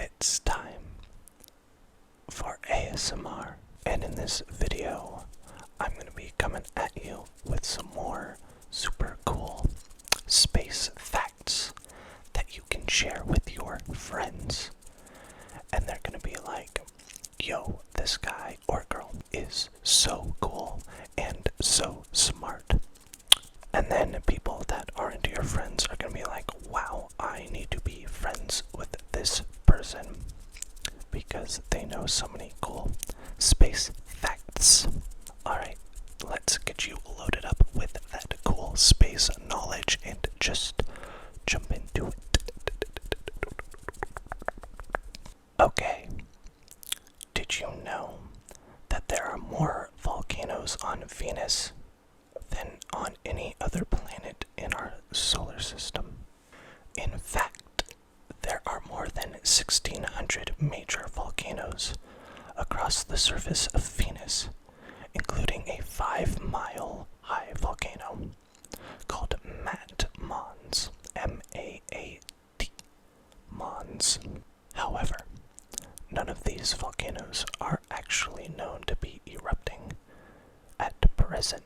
It's time for ASMR, and in this video, I'm going to be coming at you with some more super cool space facts that you can share with your friends. And they're going to be like, yo, this guy or girl is so cool and so smart. And then people that aren't your friends are going to be like, wow, I need to be friends with this person because they know so many cool space facts. Alright, let's get you loaded up with that cool space knowledge and just jump into it. Okay, did you know that there are more volcanoes on Venus than on any other planet in our solar system? In fact, there are more than 1,600 major volcanoes across the surface of Venus, including a 5-mile high volcano called Mons, M-A-A-T, Mons. However, none of these volcanoes are actually known to be erupting at present,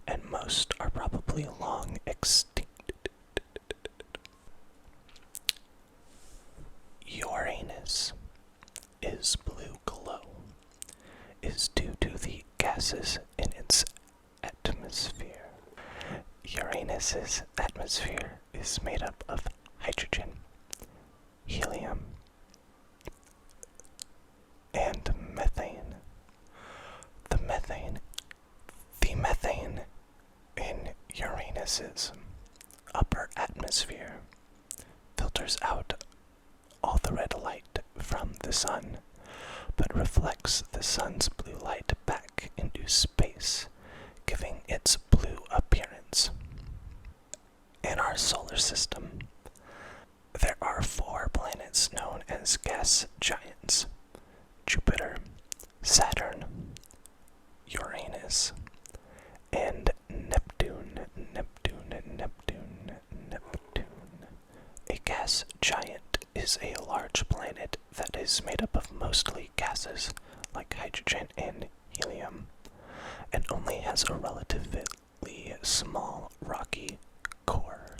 and most are probably long extinct. Uranus is blue glow is due to the gases in its atmosphere. Uranus's atmosphere is made up of hydrogen, helium, and methane. The methane in Uranus's upper atmosphere filters out all the red light from the sun, but reflects the sun's blue light back into space, giving its blue appearance. In our solar system, there are 4 planets known as gas giants: Jupiter, Saturn, Uranus, and Neptune. A gas giant is a large planet that is made up of mostly gases like hydrogen and helium, and only has a relatively small rocky core.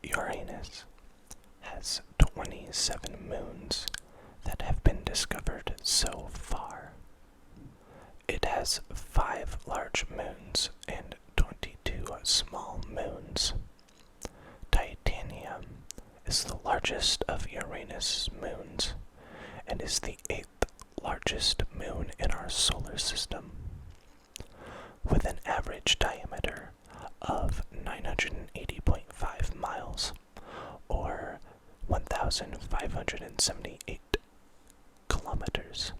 Uranus has 27 moons that have been discovered so far. It has 5 large moons and 22 small moons. Titanium is the largest of Uranus' moons and is the 8th largest moon in our solar system, with an average diameter of 980.5 miles, or 1,578 kilometers.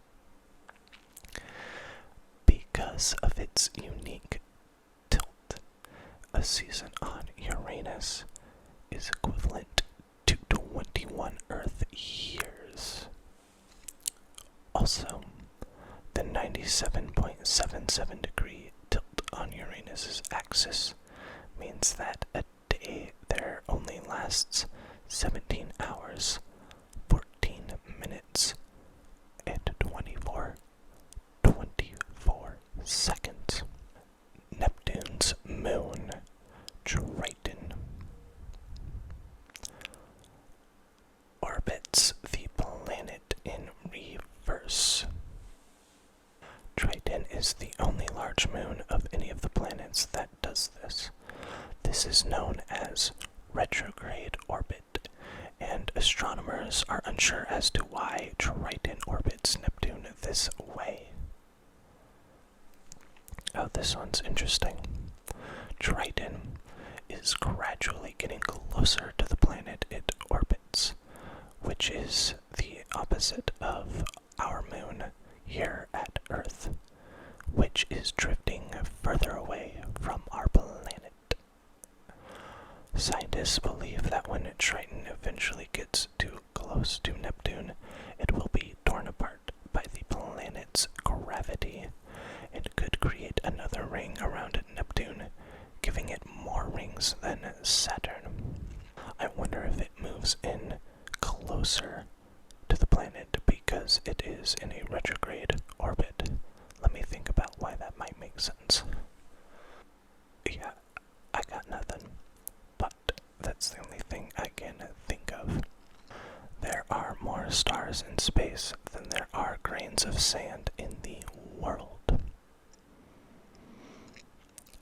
Because of its unique tilt, a season on Uranus is equivalent to 21 Earth years. Also, the 97.77 degree tilt on Uranus's axis means that a day there only lasts 17 hours, 14 minutes, and 24 seconds. Neptune's moon, Triton, orbits the planet in reverse. Triton is the only large moon of any of the planets that does this. This is known as retrograde orbit, and astronomers are unsure as to why Triton orbits Neptune this way. Oh, this one's interesting. Triton is gradually getting closer to the planet it orbits, which is the opposite of our moon here at Earth, which is drifting further away from our planet. Scientists believe that when Triton eventually gets too close to Neptune, it will be torn apart by the planet's gravity and could create another ring around Neptune, giving it more rings than Saturn. I wonder if it moves in closer is in a retrograde orbit. Let me think about why that might make sense. Yeah, I got nothing, but that's the only thing I can think of. There are more stars in space than there are grains of sand in the world.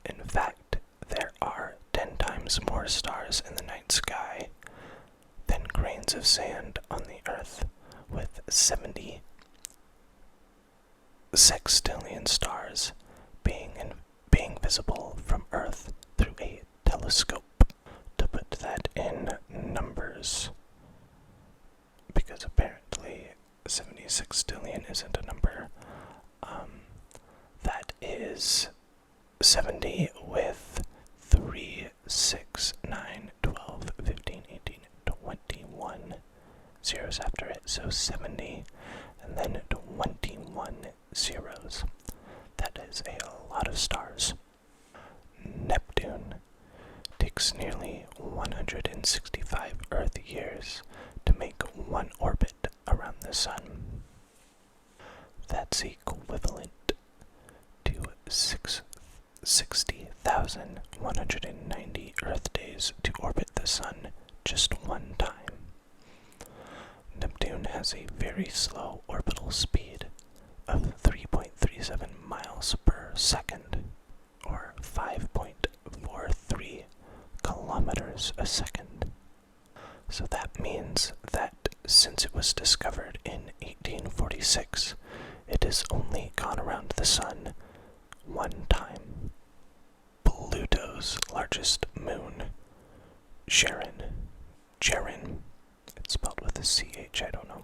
In fact, there are 10 times more stars in the night sky than grains of sand on the Earth, with 70 sextillion stars being visible from Earth through a telescope. To put that in numbers, because apparently 70 sextillion isn't a number, that is 70 with 3, 6, 9, 12, 15, 18, 21 zeros after it, so 70 and then 21 zeros. That is a lot of stars. Neptune takes nearly 165 Earth years to make one orbit around the Sun. That's equivalent to 60,190 Earth days to orbit the Sun just one time. Neptune has a very slow orbital speed of 3.37 miles per second, or 5.43 kilometers a second. So that means that since it was discovered in 1846, it has only gone around the Sun one time. Pluto's largest moon, Charon, it's spelled with a CH, I don't know,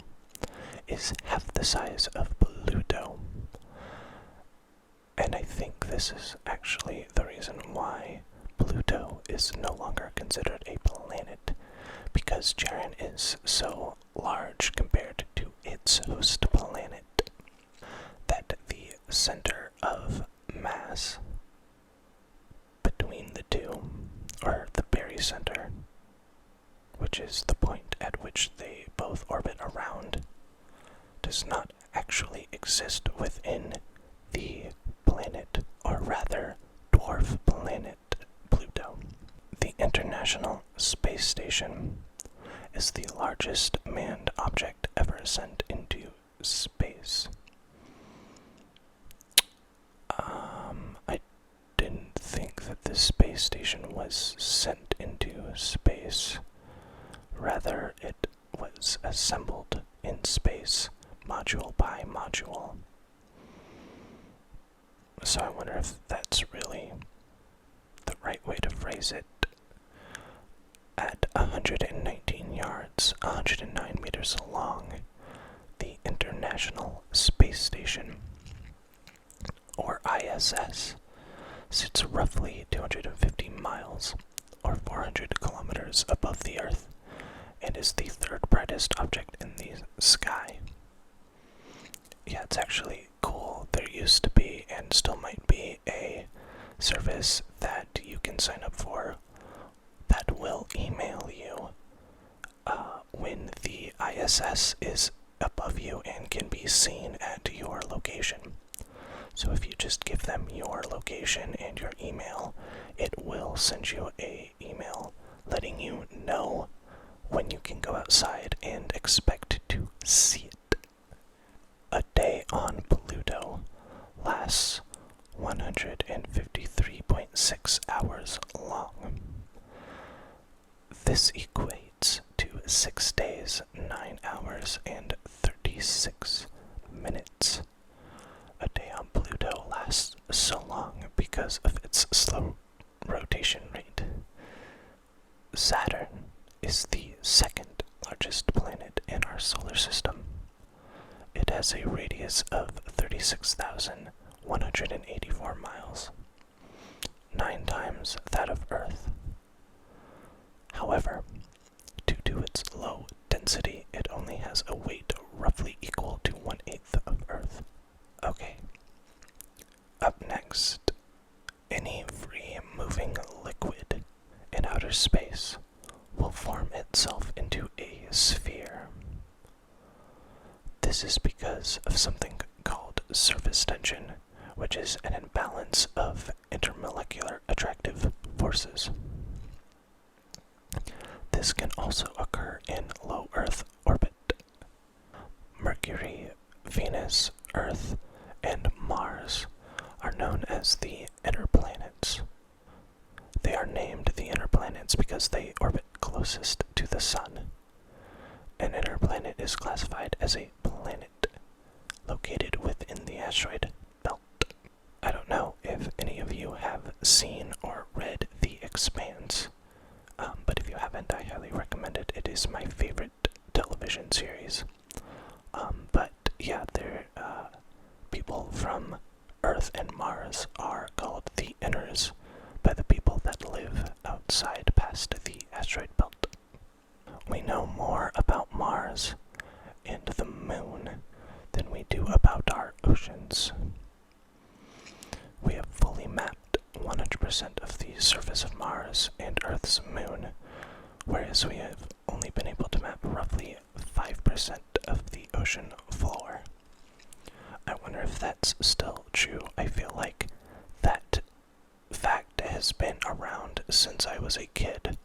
is half the size of Pluto. And I think this is actually the reason why Pluto is no longer considered a planet, because Charon is so large compared to its host planet that the center of mass between the two, or the barycenter, which is the point at which they both orbit around, does not actually exist within the planet, or rather dwarf planet Pluto. The International Space Station is the largest manned object ever sent into space. I didn't think that this space station was sent into space. Rather, it was assembled in space, module by module. So I wonder if that's really the right way to phrase it. At 119 yards, 109 meters long, the International Space Station, or ISS, sits roughly 250 miles, or 400 kilometers above the Earth, and is the third brightest object in the sky. Yeah, it's actually cool. There used to be, and still might be, a service that you can sign up for that will email you when the ISS is above you and can be seen at your location. So if you just give them your location and your email, it will send you an email letting you know when you can go outside and expect to see it. A day on Pluto lasts 153.6 hours long. This equates to 6 days, 9 hours, and 36 minutes. A day on Pluto lasts so long because of its slow rotation rate. Saturn is the second largest planet in our solar system. It has a radius of 36,184 miles, 9 times that of Earth. However, due to its low density, it only has a weight roughly equal to 1/8 of Earth. Okay. Up next, any free-moving liquid in outer space will form itself into a sphere. This This is because of something called surface tension, which is an imbalance of intermolecular attractive forces. This can also occur in low Earth orbit. Mercury, Venus, Earth, and Mars are known as the inner planets. They are named the inner planets because they orbit closest to the Sun. An inner planet is classified as a planet located within the asteroid belt. I don't know if any of you have seen or read The Expanse, but if you haven't, I highly recommend it. It is my favorite television series. But yeah, people from Earth and Mars are called the inners by the people that live outside past the asteroid belt. We know more about Mars and the Moon than we do about our oceans. We have fully mapped 100% of the surface of Mars and Earth's moon, whereas we have only been able to map roughly 5% of the ocean floor. I wonder if that's still true. I feel like that fact has been around since I was a kid,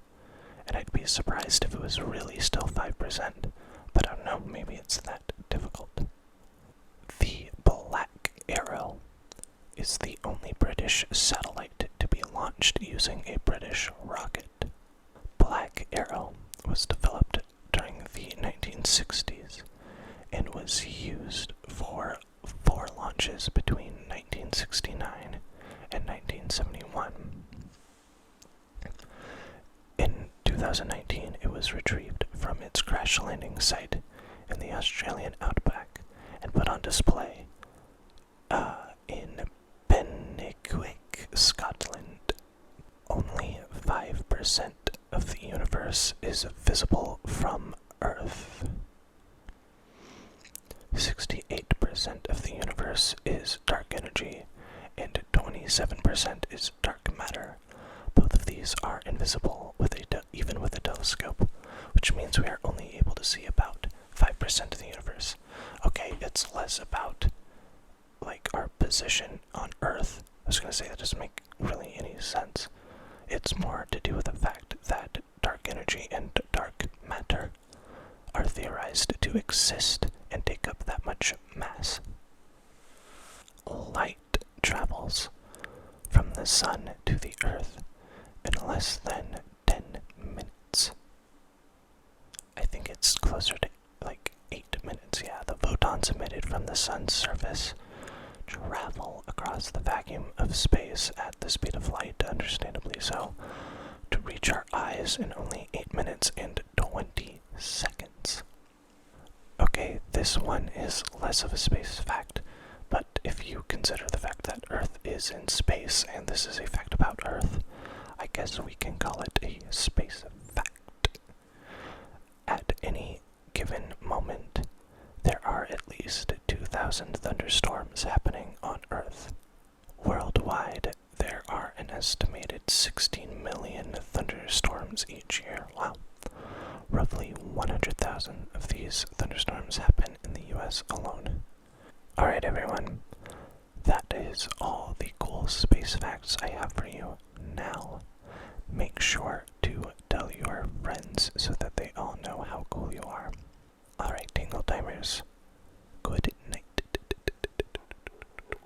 and I'd be surprised if it was really still 5%, but I don't know, maybe it's that difficult. The Black Arrow is the only British satellite to be launched using a British rocket. Black Arrow was developed during the 1960s and was used for 4 launches between 1969 and 1971. In 2019, it was retrieved from its crash landing site in the Australian outback and put on display in Bennewick, Scotland. Only 5% of the universe is visible from Earth. 68% of the universe is dark energy, and 27% is dark matter. Both of these are invisible even with a telescope, which means we are only able to see about 5% of the universe. Okay, it's less about our position on Earth. I was going to say that doesn't make really any sense. It's more to do with the fact that dark energy and dark matter are theorized to exist and take up that much mass. Light travels from the Sun to the Earth in less than 10 minutes. I think it's closer to 8 minutes, yeah. The photons emitted from the Sun's surface travel across the vacuum of space at the speed of light, understandably so, to reach our eyes in only 8 minutes and 20 seconds. Okay, this one is less of a space fact, but if you consider the fact that Earth is in space, and this is a fact about Earth, I guess we can call it a space fact. At any given moment, there are at least 2,000 thunderstorms happening on Earth. Worldwide, there are an estimated 16 million thunderstorms each year. Wow. Roughly 100,000 of these thunderstorms happen in the US alone. Alright everyone, that is all the cool space facts I have for you. Now, make sure to tell your friends so that they all know how cool you are. Alright, Tingle Timers,